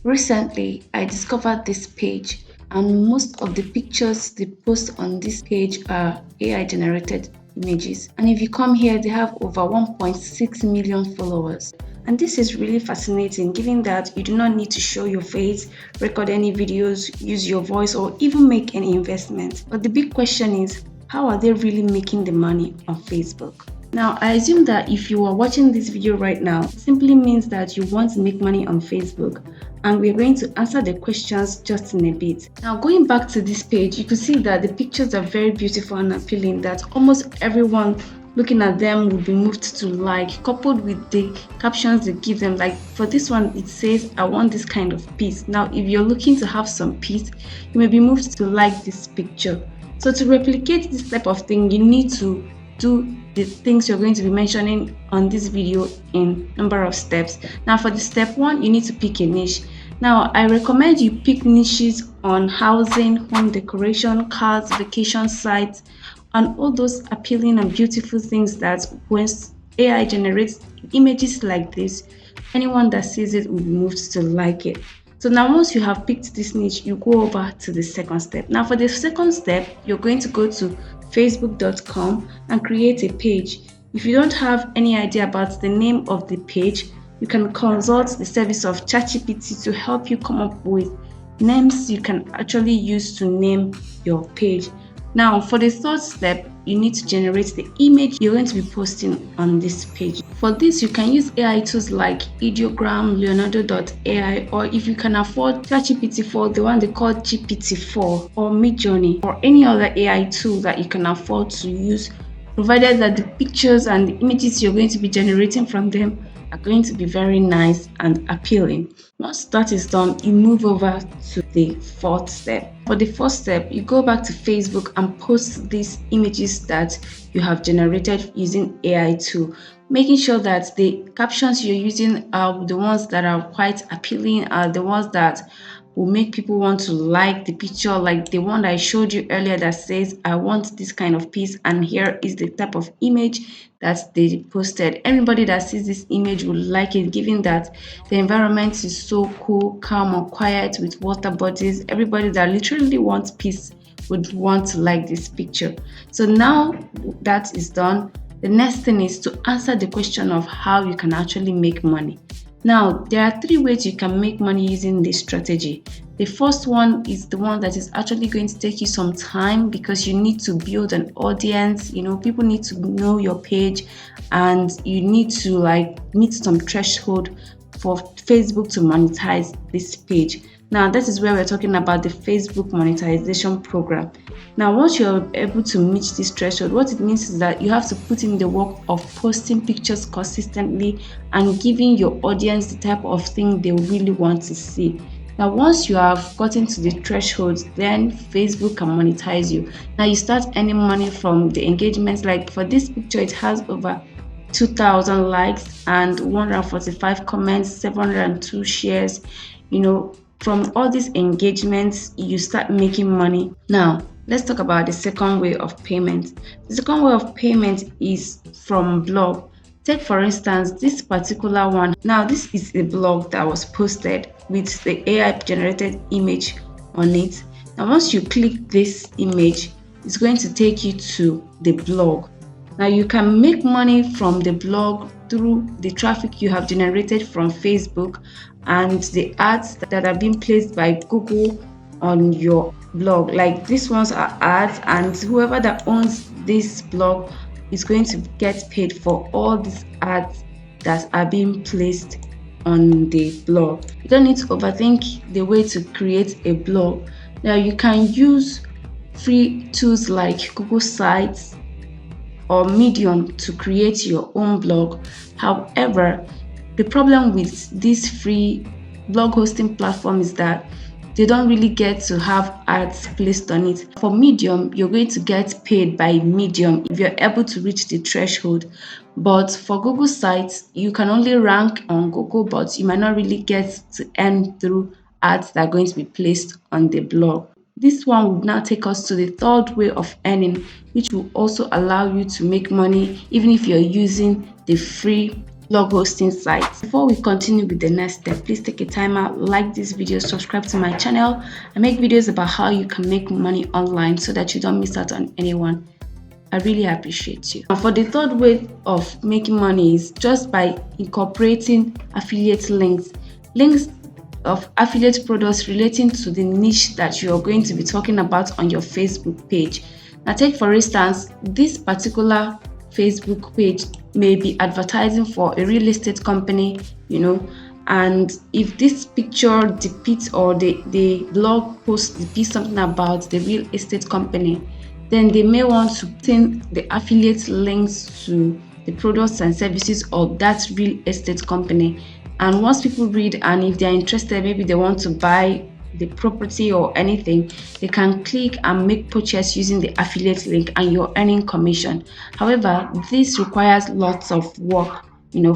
Recently, I discovered this page, and most of the pictures they post on this page are AI generated images. And if you come here, they have over 1.6 million followers. And this is really fascinating, given that you do not need to show your face, record any videos, use your voice, or even make any investment. But the big question is, how are they really making the money on Facebook? Now, I assume that if you are watching this video right now, it simply means that you want to make money on Facebook, and we're going to answer the questions just in a bit. Now, going back to this page, you can see that the pictures are very beautiful and appealing, that almost everyone looking at them will be moved to like, coupled with the captions they give them. Like for this one, it says, I want this kind of peace. Now, if you're looking to have some peace, you may be moved to like this picture. So to replicate this type of thing, you need to do the things you're going to be mentioning on this video in number of steps. Now for the step one, you need to pick a niche. Now I recommend you pick niches on housing, home decoration, cars, vacation sites, and all those appealing and beautiful things that when AI generates images like this, anyone that sees it will be moved to like it. So now once you have picked this niche, you go over to the second step. Now for the second step, you're going to go to facebook.com and create a page. If you don't have any idea about the name of the page, you can consult the service of ChatGPT to help you come up with names you can actually use to name your page. Now, for the third step, you need to generate the image you're going to be posting on this page. For this, you can use AI tools like Ideogram, Leonardo.ai, or if you can afford ChatGPT-4, the one they call GPT-4, or Midjourney, or any other AI tool that you can afford to use, provided that the pictures and the images you're going to be generating from them are going to be very nice and appealing. Once that is done, you move over to the fourth step. For the first step, you go back to Facebook and post these images that you have generated using AI tool, making sure that the captions you're using are the ones that are quite appealing, are the ones that will make people want to like the picture, like the one I showed you earlier that says, I want this kind of piece, and here is the type of image that they posted. Everybody that sees this image will like it, given that the environment is so cool, calm, or quiet with water bodies. Everybody that literally wants peace would want to like this picture. So now that is done, the next thing is to answer the question of how you can actually make money. Now, there are three ways you can make money using this strategy. The first one is the one that is actually going to take you some time because you need to build an audience. People need to know your page, and you need to meet some threshold for Facebook to monetize this page. Now, that is where we're talking about the Facebook monetization program. Now, once you're able to meet this threshold, what it means is that you have to put in the work of posting pictures consistently and giving your audience the type of thing they really want to see. Now, once you have gotten to the threshold, then Facebook can monetize you. Now, you start earning money from the engagements. Like for this picture, it has over 2,000 likes and 145 comments, 702 shares. From all these engagements, you start making money. Now, let's talk about the second way of payment. The second way of payment is from blog. Take for instance this particular one. Now, this is a blog that was posted with the AI generated image on it. Now, once you click this image, it's going to take you to the blog. Now, you can make money from the blog through the traffic you have generated from Facebook and the ads that are being placed by Google on your blog. Like these ones are ads, and whoever that owns this blog is going to get paid for all these ads that are being placed on the blog. You don't need to overthink the way to create a blog. Now, you can use free tools like Google Sites or Medium to create your own blog. However, the problem with this free blog hosting platform is that they don't really get to have ads placed on it. For Medium, you're going to get paid by Medium if you're able to reach the threshold. But for Google Sites, you can only rank on Google, but you might not really get to earn through ads that are going to be placed on the blog. This one would now take us to the third way of earning, which will also allow you to make money even if you're using the free blog hosting sites. Before we continue with the next step, please take a time out, like this video, subscribe to my channel. I make videos about how you can make money online so that you don't miss out on anyone. I really appreciate you. For the third way of making money is just by incorporating affiliate links. Links of affiliate products relating to the niche that you are going to be talking about on your Facebook page. Now take for instance, this particular Facebook page may be advertising for a real estate company, and if this picture depicts or the blog post depicts something about the real estate company, then they may want to pin the affiliate links to the products and services of that real estate company. And once people read, and if they're interested, maybe they want to buy the property or anything, they can click and make purchase using the affiliate link, and you're earning commission. However, this requires lots of work,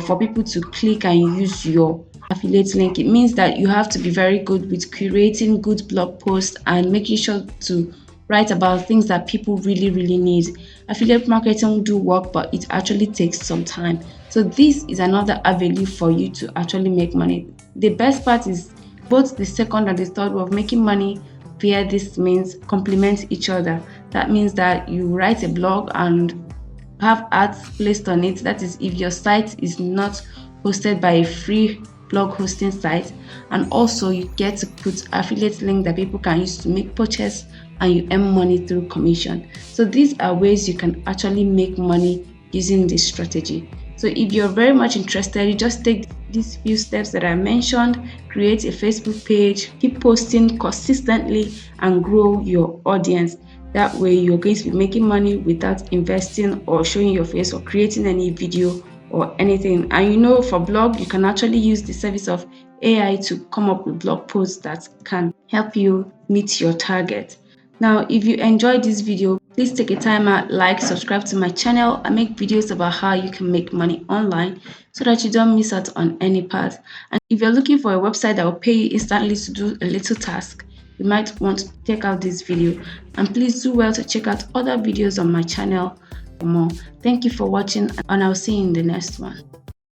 for people to click and use your affiliate link. It means that you have to be very good with curating good blog posts and making sure to write about things that people really need. Affiliate marketing do work, but it actually takes some time. So this is another avenue for you to actually make money. The best part is both the second and the third way of making money via this means complement each other. That means that you write a blog and have ads placed on it. That is, if your site is not hosted by a free blog hosting site, and also you get to put affiliate link that people can use to make purchase, and you earn money through commission. So these are ways you can actually make money using this strategy. So if you're very much interested, you just take these few steps that I mentioned, create a Facebook page, keep posting consistently, and grow your audience. That way you're going to be making money without investing or showing your face or creating any video or anything. And for blog, you can actually use the service of AI to come up with blog posts that can help you meet your target. Now, if you enjoyed this video, please take a time out, like, subscribe to my channel. I make videos about how you can make money online so that you don't miss out on any part. And if you're looking for a website that will pay you instantly to do a little task, you might want to check out this video. And please do well to check out other videos on my channel for more. Thank you for watching, and I'll see you in the next one.